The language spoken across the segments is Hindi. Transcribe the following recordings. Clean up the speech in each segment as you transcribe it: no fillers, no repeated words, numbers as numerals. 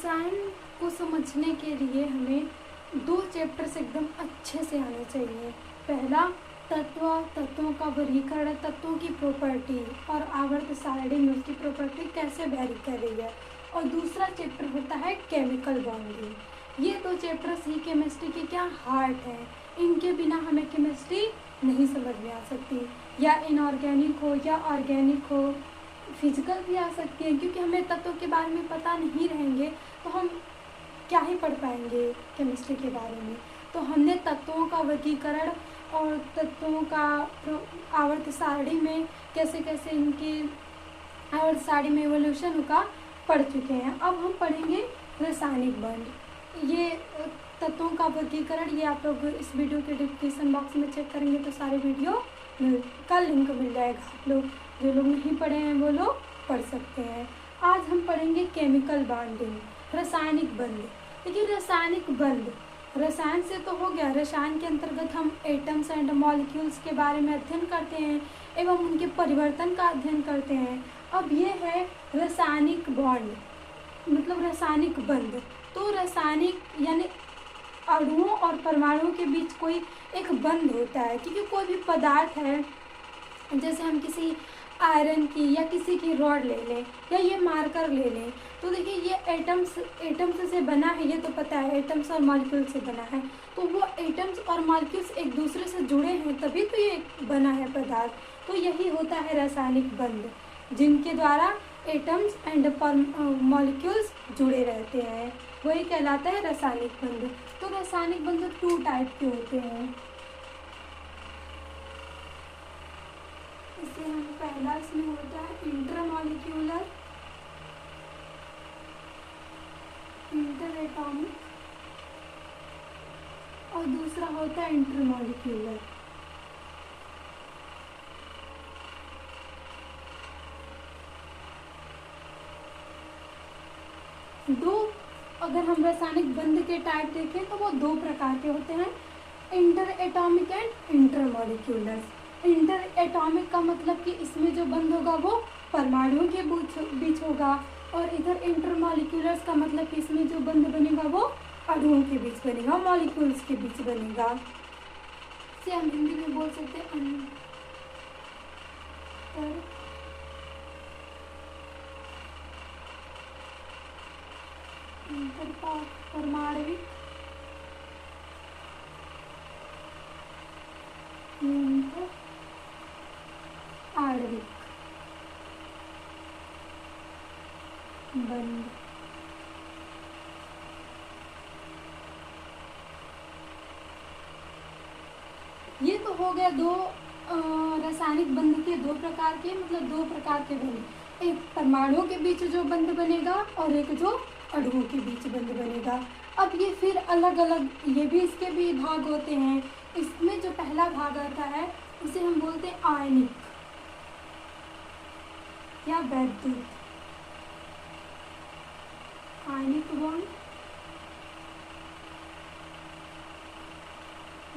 रसायन को समझने के लिए हमें 2 चैप्टर्स एकदम अच्छे से आने चाहिए। पहला तत्वों का वर्गीकरण, तत्वों की प्रॉपर्टी और आवर्त सारणी में उसकी प्रॉपर्टी कैसे वैरी कर रही है। और दूसरा चैप्टर होता है केमिकल बॉन्डिंग। ये 2 चैप्टर्स ही केमिस्ट्री की क्या हार्ट है। इनके बिना हमें केमिस्ट्री नहीं समझ में आ सकती, या इनऑर्गेनिक हो या ऑर्गेनिक हो, फिजिकल भी आ सकती है। क्योंकि हमें तत्वों के बारे में पता नहीं रहेंगे तो हम क्या ही पढ़ पाएंगे केमिस्ट्री के बारे में। तो हमने तत्वों का वर्गीकरण और तत्वों का आवर्त सारणी में कैसे कैसे इनकी आवर्त सारणी में एवोल्यूशन का पढ़ चुके हैं। अब हम पढ़ेंगे रासायनिक बॉन्ड। ये तत्वों का वर्गीकरण ये आप लोग इस वीडियो के डिस्क्रिप्शन बॉक्स में चेक करेंगे तो सारे वीडियो का लिंक मिल जाएगा। आप लोग जो लोग नहीं पढ़े हैं वो लोग पढ़ सकते हैं। आज हम पढ़ेंगे केमिकल बॉन्डिंग, रासायनिक बंध। देखिए रासायनिक बंध, रसायन से तो हो गया। रसायन के अंतर्गत हम एटम्स एंड मॉलिक्यूल्स के बारे में अध्ययन करते हैं एवं उनके परिवर्तन का अध्ययन करते हैं। अब ये है रासायनिक बॉन्ड, मतलब रासायनिक बंध। तो रासायनिक यानी अणुओं और परमाणुओं के बीच कोई एक बंध होता है। क्योंकि कोई भी पदार्थ है, जैसे हम किसी आयरन की या किसी की रॉड ले लें या ये मार्कर ले लें, तो देखिए ये एटम्स से बना है, ये तो पता है एटम्स और मॉलिक्यूल से बना है। तो वो एटम्स और मॉलिक्यूल्स एक दूसरे से जुड़े हैं तभी तो ये बना है पदार्थ। तो यही होता है रासायनिक बंध, जिनके द्वारा एटम्स एंड मॉलिक्यूल्स जुड़े रहते हैं, वही कहलाता है रासायनिक बंध। तो रासायनिक बंध 2 टाइप के होते हैं। इसे हम पहला इसमें होता है इंटरमॉलिक्यूलर, इंटर एटॉमिक, और दूसरा होता है इंटरमॉलिक्यूलर। अगर हम रासायनिक बंध के टाइप देखें तो वो 2 प्रकार के होते हैं, inter atomic and intermolecular. Inter atomic का मतलब कि इसमें जो बंध होगा वो परमाणुओं के बीच होगा, और इधर इंटरमॉलिक्यूलर्स का मतलब कि इसमें जो बंध बनेगा वो अणुओं के बीच बनेगा, मॉलिक्यूल्स के बीच बनेगा। इसे हम हिंदी में बोल सकते हैं परमाणविक आणविक बंध। ये तो हो गया 2 रासायनिक बंध के 2 प्रकार के, मतलब 2 प्रकार के बंध। एक परमाणुओं के बीच जो बंध बनेगा और एक जो अणुओं के बीच बंध बनेगा। अब ये फिर अलग अलग, ये भी इसके भी भाग होते हैं। इसमें जो पहला भाग आता है उसे हम बोलते हैं आयनिक या वैद्युत, आयनिक बॉन्ड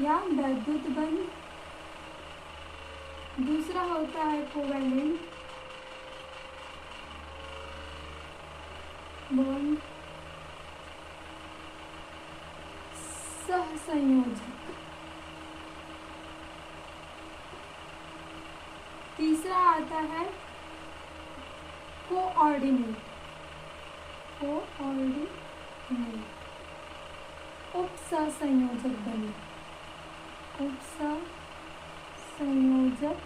या वैद्युत बंध। दूसरा होता है कोवैलेंट बॉन्ड, सहसंयोजक। तीसरा आता है कोऑर्डिनेट, उपसंयोजक बंध, उपसंयोजक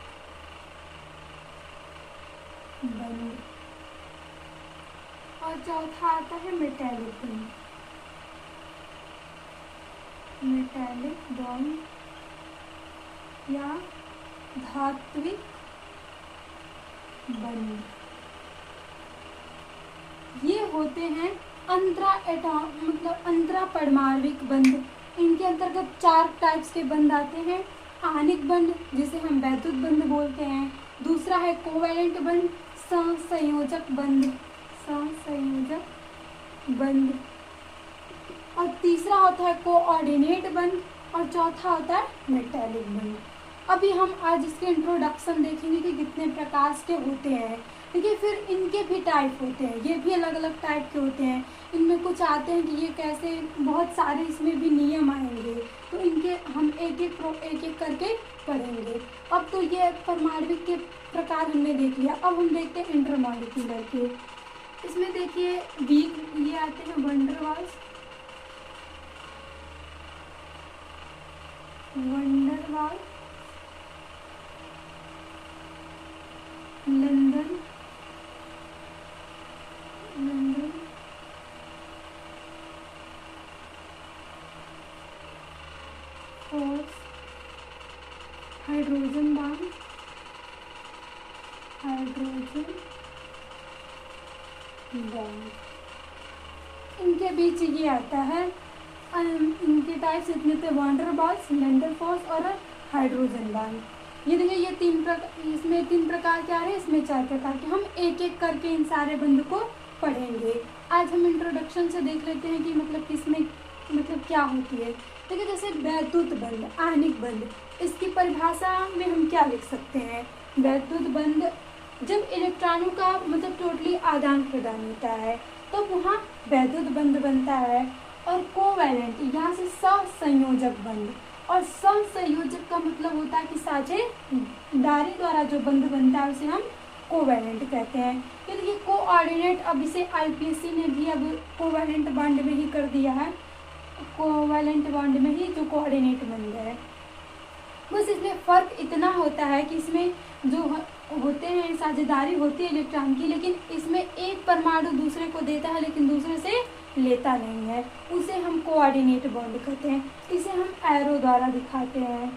बंध। और चौथा आता है मेटालिक बंध, मेटालिक बॉन्ड या धात्विक बंध। ये होते हैं मतलब अंतरा परमाणविक बंध। इनके अंतर्गत 4 टाइप्स के बंध आते हैं। आयनिक बंध जिसे हम वैद्युत बंध बोलते हैं, दूसरा है कोवैलेंट बंध, सहसंयोजक बंध, सहसंयोजक बंध, और तीसरा होता है कोऑर्डिनेट बंध, और चौथा होता है मेटालिक बंध। अभी हम आज इसके इंट्रोडक्शन देखेंगे कि कितने प्रकार के होते हैं। देखिए फिर इनके भी टाइप होते हैं, ये भी अलग अलग टाइप के होते हैं। इनमें कुछ आते हैं कि ये कैसे, बहुत सारे इसमें भी नियम आएंगे, तो इनके हम एक एक करके पढ़ेंगे। अब तो ये परमाणविक के प्रकार हमने देख लिया, अब हम देखते हैं इंटरमॉलिक्यूलर के। इसमें देखिए वीक ये आते हैं Van der Waals, Van der Waal, London, London, force, hydrogen bomb, hydrogen bomb, इनके बीच ये आता है। इनके टाइप्स इतने थे, वंडरबॉल्स, लंदन फोर्स और हाइड्रोजन बॉम्ब। ये देखिए ये इसमें 3 प्रकार के आ रहे हैं, इसमें 4 प्रकार के। हम एक एक करके इन सारे बंद को पढ़ेंगे। आज हम इंट्रोडक्शन से देख लेते हैं कि मतलब किसमें मतलब क्या होती है। देखिए जैसे वैद्युत बंद, आणिक बंद, इसकी परिभाषा में हम क्या लिख सकते हैं। वैद्युत बंद जब इलेक्ट्रॉनों का मतलब टोटली आदान प्रदान होता है तो वहाँ वैद्युत बंद बनता है। और कोवैलेंट, यहाँ से सहसंयोजक बंद, और सहसंयोजक का मतलब होता है कि साझेदारी द्वारा जो बंद बनता है उसे हम कोवैलेंट कहते हैं। ये देखिए कोऑर्डिनेट, अब इसे आईपीएससी ने भी अब कोवैलेंट बॉन्ड में ही कर दिया है, कोवैलेंट बॉन्ड में ही जो कोऑर्डिनेट बंद है। बस इसमें फ़र्क इतना होता है कि इसमें जो होते हैं साझेदारी होती है इलेक्ट्रॉन की, लेकिन इसमें एक परमाणु दूसरे को देता है लेकिन दूसरे से लेता नहीं है, उसे हम कोऑर्डिनेट बॉन्ड कहते हैं। इसे हम एरो द्वारा दिखाते हैं।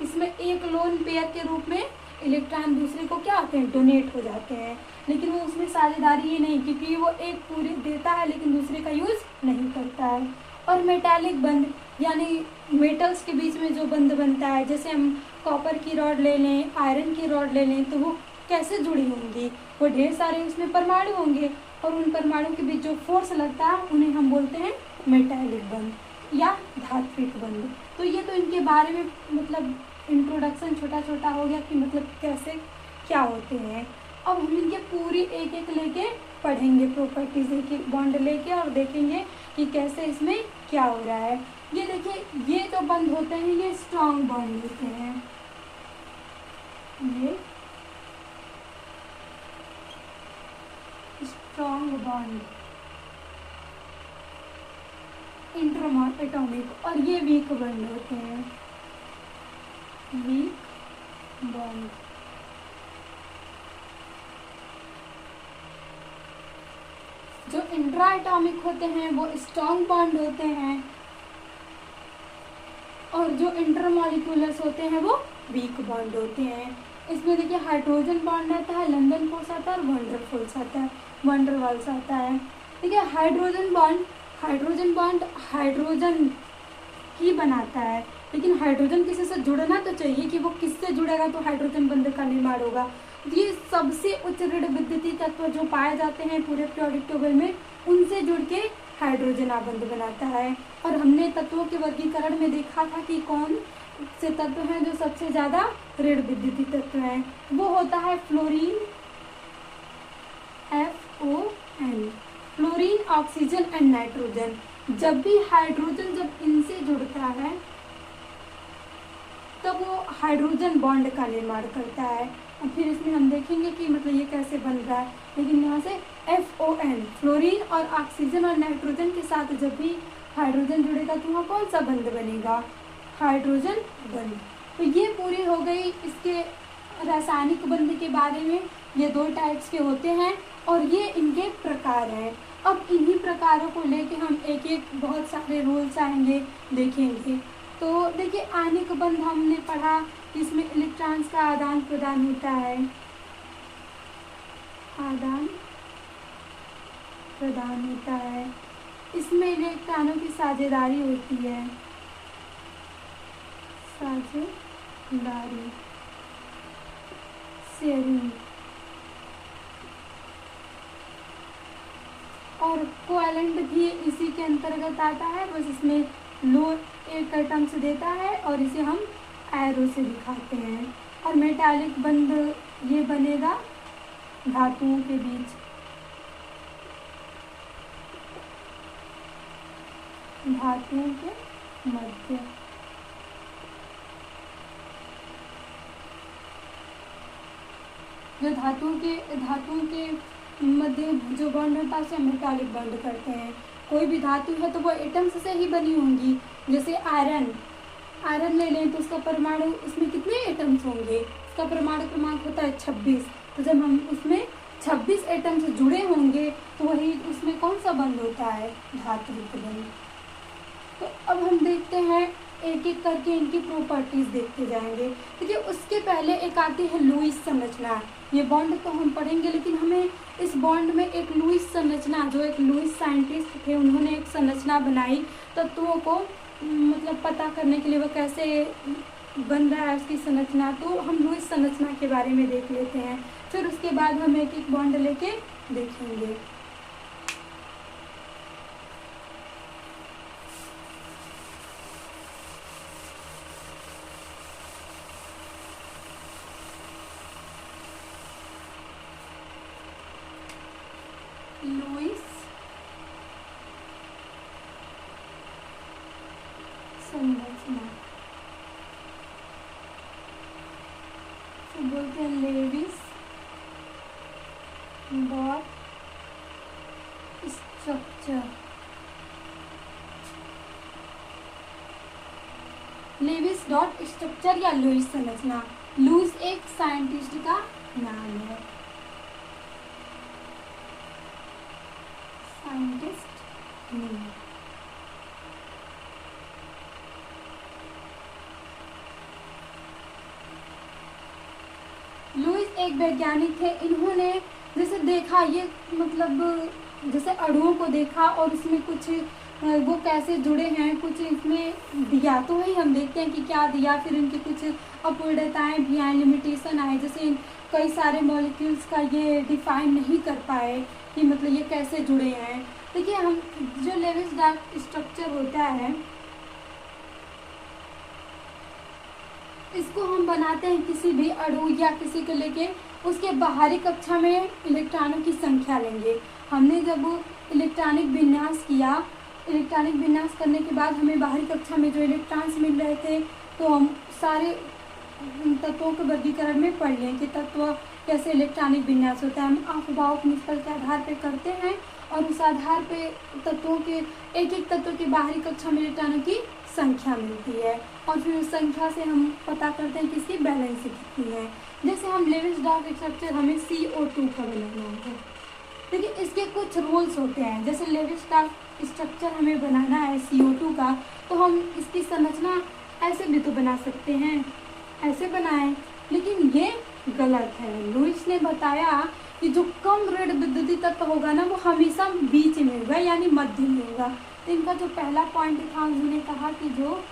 इसमें एक लोन पेयर के रूप में इलेक्ट्रॉन दूसरे को क्या होते हैं, डोनेट हो जाते हैं, लेकिन वो उसमें साझेदारी ही नहीं, क्योंकि वो एक पूरे देता है लेकिन दूसरे का यूज़ नहीं करता है। और मेटालिक बंद यानी मेटल्स के बीच में जो बंद बनता है, जैसे हम कॉपर की रॉड ले लें, आयरन की रॉड ले लें, तो वो कैसे जुड़ी होंगी, वो ढेर सारे उसमें परमाणु होंगे और उन परमाणु के बीच जो फोर्स लगता है उन्हें हम बोलते हैं मेटालिक बंद या धात्विक बंद। तो ये तो इनके बारे में मतलब इंट्रोडक्शन छोटा छोटा हो गया कि मतलब कैसे क्या होते हैं। अब हम इनके पूरी एक एक लेके पढ़ेंगे, प्रॉपर्टीज एक एक बॉन्ड लेके, और देखेंगे कि कैसे इसमें क्या हो रहा है। ये देखिए ये जो बंद होते हैं ये स्ट्रॉन्ग बॉन्ड होते हैं, ये स्ट्रॉन्ग बॉन्ड इंटरएटॉमिक, और ये वीक बॉन्ड होते हैं, वीक बॉन्ड। जो इंट्राएटॉमिक होते हैं वो स्ट्रॉन्ग बॉन्ड होते हैं, और जो इंटरमॉलिक्यूलर्स होते हैं वो वीक बॉन्ड होते हैं। इसमें देखिए हाइड्रोजन बॉन्ड आता है, लंदन फोर्स आता है और वंडरफुल्स आता है, वंडरवाल्स आता है। ठीक है, हाइड्रोजन बॉन्ड हाइड्रोजन ही बनाता है, लेकिन हाइड्रोजन किसी से जुड़ना तो चाहिए कि वो किससे जुड़ेगा तो हाइड्रोजन बंध का निर्माण होगा। ये सबसे उच्च ऋण विद्युतीय तत्व जो पाए जाते हैं पूरे पीरियोडिक टेबल में, उनसे जुड़ के हाइड्रोजन आबंध बनाता है। और हमने तत्वों के वर्गीकरण में देखा था कि कौन से तत्व हैं जो सबसे ज़्यादा ऋण विद्युतीय तत्व हैं। वो होता है fluorine, FON, fluorine, oxygen and nitrogen. जब भी हाइड्रोजन जब इनसे जुड़ता है तब वो हाइड्रोजन बॉन्ड का निर्माण करता है। और फिर इसमें हम देखेंगे कि मतलब ये कैसे बन रहा है। लेकिन यहाँ से FON, फ्लोरीन और ऑक्सीजन और नाइट्रोजन के साथ जब भी हाइड्रोजन जुड़ेगा तो वहाँ कौन सा बंध बनेगा, हाइड्रोजन बंध। तो ये पूरी हो गई इसके रासायनिक बंध के बारे में। ये 2 टाइप्स के होते हैं और ये इनके प्रकार हैं। अब इन्हीं प्रकारों को लेके हम एक एक बहुत सारे रूल्स आएंगे देखेंगे। तो देखिए आणिक बंध हमने पढ़ा, इसमें इलेक्ट्रॉन्स का आदान प्रदान होता है, आदान प्रदान होता है। इसमें इलेक्ट्रॉनों की साझेदारी होती है, साझेदारी, शेयरिंग। और कोवैलेंट भी इसी के अंतर्गत आता है, बस इसमें लो एक टर्म से देता है और इसे हम एरो से दिखाते हैं। और मेटालिक बंध ये बनेगा धातुओं के बीच, धातुओं के मध्य। जो धातुओं के मध्य जो बॉन्ड होता है उसे हम मेटालिक बॉन्ड करते हैं। कोई भी धातु है तो वो एटम्स से ही बनी होंगी। जैसे आयरन ले लें तो उसका परमाणु, उसमें कितने एटम्स होंगे? उसका परमाणु क्रमांक होता है 26। तो जब हम उसमें 26 एटम्स जुड़े होंगे तो वही उसमें कौन सा बंध होता है? धात्विक बंध। तो अब हम देखते हैं, एक एक करके इनकी प्रॉपर्टीज देखते जाएंगे। देखिए उसके पहले एक आती है लुईस संरचना। ये बॉन्ड तो हम पढ़ेंगे, लेकिन हमें इस बॉन्ड में एक लुईस संरचना, जो एक लुईस साइंटिस्ट थे, उन्होंने एक संरचना बनाई तत्वों को मतलब पता करने के लिए, वो कैसे बन रहा है उसकी संरचना। तो हम लुईस संरचना के बारे में देख लेते हैं, फिर उसके बाद हम एक एक बॉन्ड लेके देखेंगे। लुईस संरचना तो बोलते हैं Lewis dot structure. Lewis dot structure या लुईस संरचना। लुईस एक साइंटिस्ट का नाम है, साइंटिस्ट नेम। लुईस एक वैज्ञानिक थे। इन्होंने जैसे देखा, ये मतलब जैसे अणुओं को देखा और उसमें कुछ वो कैसे जुड़े हैं, कुछ इसमें दिया, तो वही हम देखते हैं कि क्या दिया। फिर इनकी कुछ अपूर्णताएं भी आए, लिमिटेशन आए, जैसे कई सारे मॉलिक्यूल्स का ये डिफाइन नहीं कर पाए कि मतलब ये कैसे जुड़े हैं। देखिए हम जो लेविस डॉट स्ट्रक्चर होता है, इसको हम बनाते हैं किसी भी अणु या किसी को लेके, उसके बाहरी कक्षा में इलेक्ट्रॉनों की संख्या लेंगे। हमने जब इलेक्ट्रॉनिक विन्यास किया, इलेक्ट्रॉनिक विन्यास करने के बाद हमें बाहरी कक्षा में जो इलेक्ट्रॉन्स मिल रहे थे, तो हम सारे तत्वों के वर्गीकरण में पढ़ लें कि तत्व कैसे इलेक्ट्रॉनिक विन्यास होता है। हम आफ निष्कल के आधार पर करते हैं और उस आधार पे तत्वों के एक एक तत्व के बाहरी कक्षा में इलेक्ट्रॉनों की संख्या मिलती है, और फिर उस संख्या से हम पता करते हैं कि इसकी बैलेंस कितनी है। जैसे हम लेविस डॉट स्ट्रक्चर हमें CO2 का बनाना है। देखिए इसके कुछ रूल्स होते हैं। जैसे लेविस डॉट स्ट्रक्चर हमें बनाना है CO2 का, तो हम इसकी संरचना ऐसे भी तो बना सकते हैं, ऐसे बनाएं, लेकिन ये गलत है। लुईस ने बताया कि जो कम ऋण विद्युतीय तत्व होगा ना, वो हमेशा बीच में होगा, यानी मध्य में होगा। तो इनका जो पहला पॉइंट था, उन्होंने कहा कि जो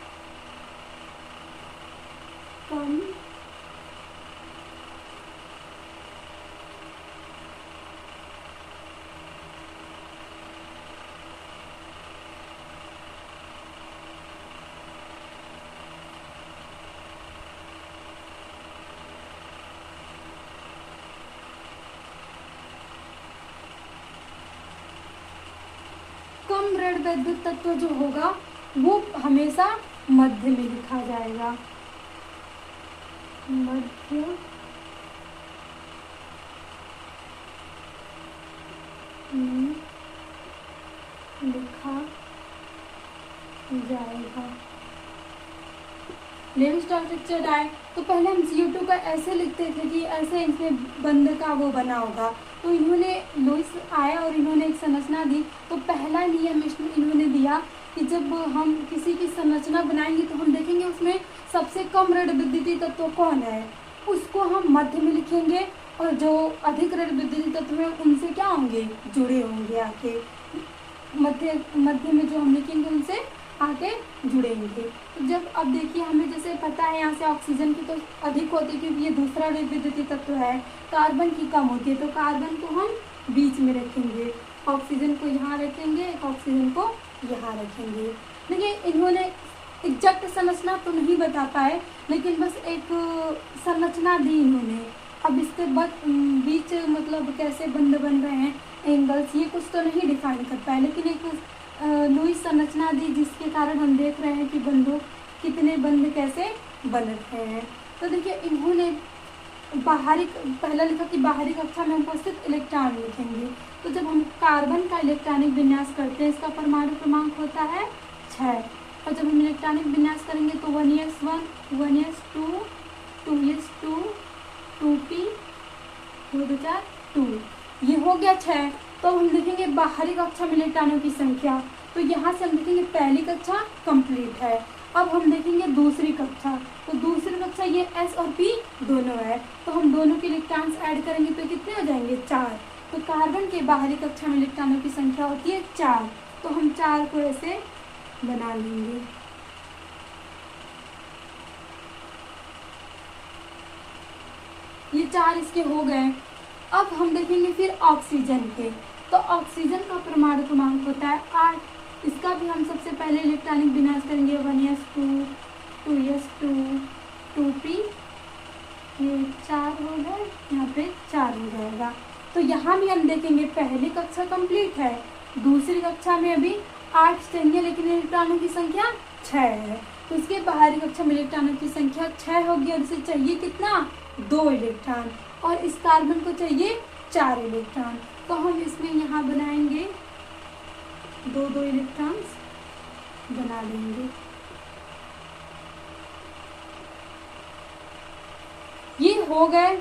कम ऋण विद्युत तत्व जो होगा वो हमेशा मध्य में लिखा जाएगा, मध्य में लिखा जाएगा। लेविस डॉट स्ट्रक्चर आए तो पहले हम CO2 का ऐसे लिखते थे कि ऐसे इसमें बंध का वो बना होगा। तो इन्होंने लुईस आया और इन्होंने एक संरचना दी। तो पहला नियम इन्होंने दिया कि जब हम किसी की संरचना बनाएंगे तो हम देखेंगे उसमें सबसे कम ऋण विद्युतीय तत्व कौन है, उसको हम मध्य में लिखेंगे, और जो अधिक ऋण विद्युतीय तत्व हैं उनसे क्या होंगे, जुड़े होंगे आके। मध्य में जो हम लिखेंगे उनसे आगे जुड़ेंगे। तो जब अब देखिए हमें जैसे पता है यहाँ से ऑक्सीजन की तो अधिक होती है क्योंकि ये दूसरा ऋण विद्युतीय तत्व है, कार्बन की कम होती है, तो कार्बन को हम बीच में रखेंगे, ऑक्सीजन को यहाँ रखेंगे, ऑक्सीजन को यहाँ रखेंगे। देखिए इन्होंने एग्जैक्ट संरचना तो नहीं बता पाए, लेकिन बस एक संरचना दी इन्होंने अब इसके बाद बीच मतलब कैसे बंध बन रहे हैं एंगल्स, ये कुछ तो नहीं डिफाइन कर पाए, लेकिन एक लुईस संरचना दी जिसके कारण हम देख रहे हैं कि बंधों कितने बंध कैसे बन रहे हैं। तो देखिए इन्होंने बाहरी, पहला लिखा कि बाहरी कक्षा में उपस्थित इलेक्ट्रॉन लिखेंगे। तो जब हम कार्बन का इलेक्ट्रॉनिक विन्यास करते हैं इसका परमाणु क्रमांक होता है 6, और जब हम इलेक्ट्रॉनिक विन्यास करेंगे तो 1s1 1s2 2s2 2p 2 ये हो गया 6। तो हम लिखेंगे बाहरी कक्षा में इलेक्ट्रॉनों की संख्या, तो यहाँ से हम लिखेंगे पहली कक्षा कंप्लीट है। अब हम देखेंगे दूसरी कक्षा, तो दूसरी कक्षा ये s और p दोनों है, तो हम दोनों के इलेक्ट्रॉन्स ऐड करेंगे तो कितने हो जाएंगे 4। तो कार्बन के बाहरी कक्षा में इलेक्ट्रॉनों की संख्या होती है 4, तो हम 4 को ऐसे बना लेंगे। ये 4 इसके हो गए। अब हम देखेंगे फिर ऑक्सीजन के, तो ऑक्सीजन का परमाणु क्रमांक होता है 8। इसका भी हम सबसे पहले इलेक्ट्रॉनिक विन्यास करेंगे 1s2 2s2 2p, ये 4 हो गए, यहाँ पे 4 हो जाएगा। तो यहाँ भी हम देखेंगे पहली कक्षा कंप्लीट है, दूसरी कक्षा में अभी 8 चाहिए लेकिन इलेक्ट्रॉनों की संख्या 6 है, तो इसके बाहरी कक्षा में इलेक्ट्रॉनों की संख्या 6 होगी और इसे चाहिए कितना 2 इलेक्ट्रॉन, और इस कार्बन को चाहिए 4 इलेक्ट्रॉन। तो हम इसमें यहाँ बनाएंगे 2 इलेक्ट्रॉन्स बना लेंगे। ये हो गए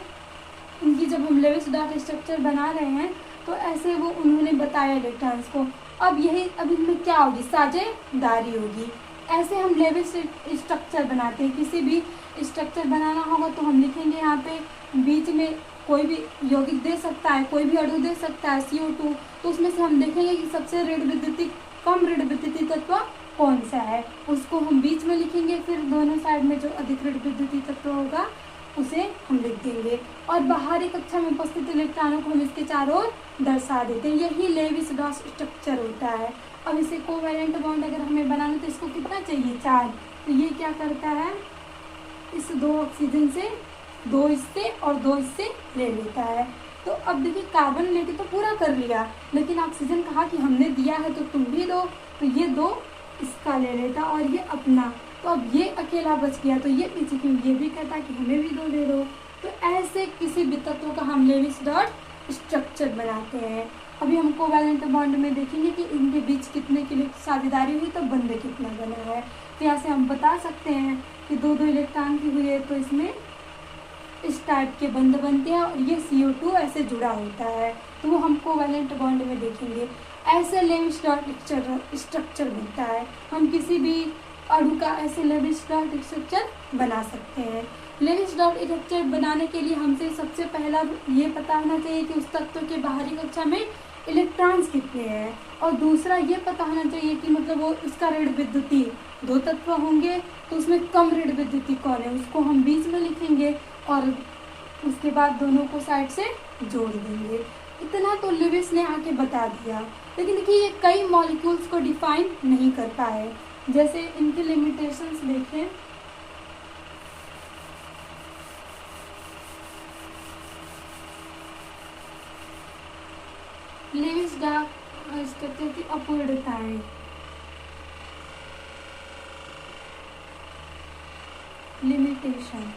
इनकी, जब हम लेविस डॉट स्ट्रक्चर बना रहे हैं तो ऐसे वो उन्होंने बताया इलेक्ट्रॉन्स को। अब इनमें क्या होगी, साझेदारी होगी। ऐसे हम लेविस स्ट्रक्चर बनाते हैं, किसी भी स्ट्रक्चर बनाना होगा तो हम लिखेंगे यहाँ पे बीच में कोई भी यौगिक दे सकता है, कोई भी अणु दे सकता है CO2, तो उसमें से हम देखेंगे कि सबसे कम ऋण विद्युतीय तत्व कौन सा है, उसको हम बीच में लिखेंगे। फिर दोनों साइड में जो अधिक ऋण विद्युतीय तत्व होगा उसे हम लिख देंगे, और बाहरी कक्षा में उपस्थित इलेक्ट्रॉनों को हम इसके चारों ओर दर्शा देते हैं। यही लेविस डॉट स्ट्रक्चर होता है। अब इसे कोवैलेंट बॉन्ड अगर हमें बनाना तो इसको कितना चाहिए 4, तो ये क्या करता है, इस 2 ऑक्सीजन से 2 इससे और 2 इससे ले लेता है। तो अब देखिए कार्बन लेके तो पूरा कर लिया, लेकिन ऑक्सीजन कहा कि हमने दिया है तो तुम भी दो, तो ये 2 इसका ले लेता और ये अपना, तो अब ये अकेला बच गया, तो ये पीछे क्यों, ये भी कहता कि हमें भी 2 दे दो। तो ऐसे किसी भी तत्व का हम लेविस डॉट स्ट्रक्चर बनाते हैं। अभी हम कोवैलेंट बॉन्ड में देखेंगे कि इनके बीच कितने की साझेदारी हुई, तो बंध कितना बना है। तो यहाँ से हम बता सकते हैं कि 2 इलेक्ट्रॉन की हुई है, तो इसमें इस टाइप के बंध बनते हैं, और ये CO2 ऐसे जुड़ा होता है, तो वो हम कोवैलेंट बॉन्ड में देखेंगे। ऐसे लेविस डॉट स्ट्रक्चर बनता है। हम किसी भी अणु का ऐसे लेविस डॉट स्ट्रक्चर बना सकते हैं। लेविस डॉट स्ट्रक्चर बनाने के लिए हमसे सबसे पहला ये पता होना चाहिए कि उस तत्व के बाहरी कक्षा में इलेक्ट्रॉन्स कितने हैं, और दूसरा ये पता होना चाहिए कि मतलब वो उसका ऋण विद्युती 2 तत्व होंगे तो उसमें कम ऋण विद्युती कौन है, उसको हम बीच में लिखेंगे और उसके बाद दोनों को साइड से जोड़ देंगे। इतना तो लेविस ने आके बता दिया, लेकिन देखिए ये कई मॉलिक्यूल्स को डिफाइन नहीं कर पाए। जैसे इनके लिमिटेशंस देखें, लेविस डॉट स्ट्रक्चर की अपूर्णताएं, लिमिटेशन।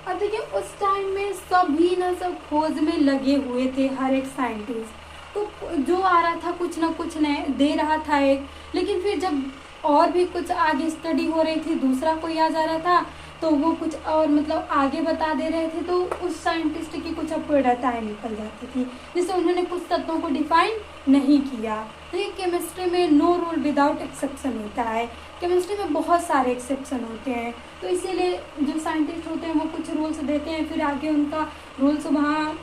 अब देखिए उस टाइम में सभी ना सब खोज में लगे हुए थे, हर एक साइंटिस्ट, तो जो आ रहा था कुछ ना कुछ नए दे रहा था एक, लेकिन फिर जब और भी कुछ आगे स्टडी हो रही थी, दूसरा कोई आ जा रहा था तो वो कुछ और मतलब आगे बता दे रहे थे, तो उस साइंटिस्ट की कुछ अपूर्णताएं निकल जाती थी, जिससे उन्होंने कुछ तत्वों को डिफाइन नहीं किया। तो ये केमिस्ट्री में नो रूल विदाउट एक्सेप्शन होता है। केमिस्ट्री में बहुत सारे एक्सेप्शन होते हैं, तो इसीलिए जो साइंटिस्ट होते हैं वो कुछ रूल्स देते हैं, फिर आगे उनका रूल्स वहाँ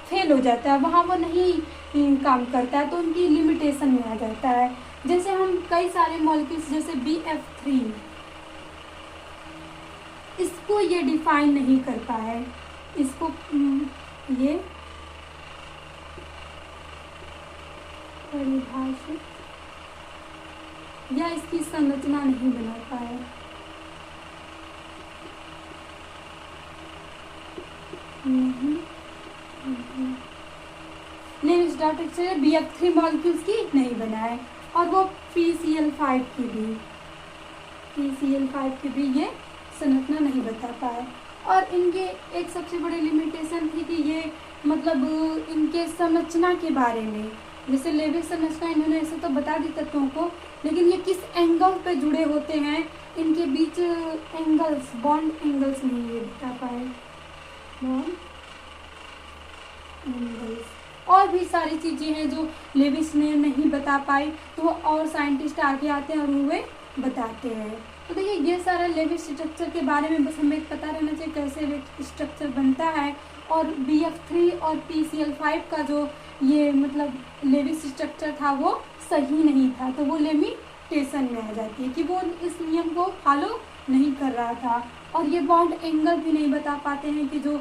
फेल हो जाता है, वहाँ वो नहीं काम करता है, तो उनकी लिमिटेशन में आ जाता है। जैसे हम कई सारे मॉलिक्यूल्स जैसे BF3, इसको ये डिफाइन नहीं कर पाए, इसको ये परिभाषित या इसकी संरचना नहीं बना पाए। नहीं, Levi's dot structure BF3 molecules की नहीं बनाए, और वो PCl5 की भी ये संरचना नहीं बता पाए। और इनके एक सबसे बड़ी लिमिटेशन थी कि ये मतलब इनके संरचना के बारे में, जैसे लेविस संरचना इन्होंने ऐसे तो बता दी तत्वों को, लेकिन ये किस एंगल पे जुड़े होते हैं, इनके बीच एंगल्स, बॉन्ड एंगल्स नहीं ये बता पाए, बॉन्ड एंगल्स। और भी सारी चीज़ें हैं जो लेविस ने नहीं बता पाई, तो वो और साइंटिस्ट आगे आते हैं और वे बताते हैं। तो देखिए ये सारा लेविस स्ट्रक्चर के बारे में बस हमें पता रहना चाहिए कैसे स्ट्रक्चर बनता है। और BF3 और PCl5 का जो ये मतलब लेविस स्ट्रक्चर था वो सही नहीं था, तो वो लिमिटेशन में आ जाती है कि वो इस नियम को फॉलो नहीं कर रहा था। और ये बॉन्ड एंगल भी नहीं बता पाते हैं कि जो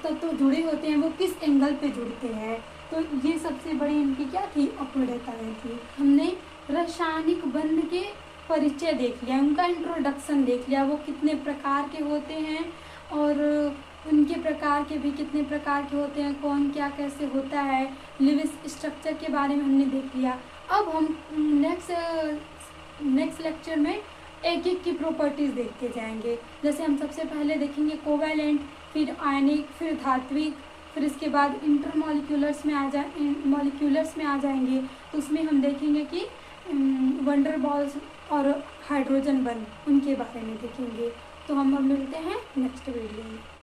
तत्व जुड़े होते हैं वो किस एंगल पे जुड़ते हैं। तो ये सबसे बड़ी इनकी क्या थी, अपूर्णताएं थी। हमने रासायनिक बंध के परिचय देख लिया, उनका इंट्रोडक्शन देख लिया, वो कितने प्रकार के होते हैं और उनके प्रकार के भी कितने प्रकार के होते हैं, कौन क्या कैसे होता है, लिविस स्ट्रक्चर के बारे में हमने देख लिया। अब हम नेक्स्ट लेक्चर में एक एक की प्रॉपर्टीज़ देखते जाएंगे। जैसे हम सबसे पहले देखेंगे कोवैलेंट, फिर आयनिक, फिर धात्विक, फिर इसके बाद इंटरमॉलिक्यूलर्स में आ जाएंगे। तो उसमें हम देखेंगे कि वंडर बॉल्स और हाइड्रोजन बंध, उनके बारे में देखेंगे। तो हम अब मिलते हैं नेक्स्ट वीडियो में।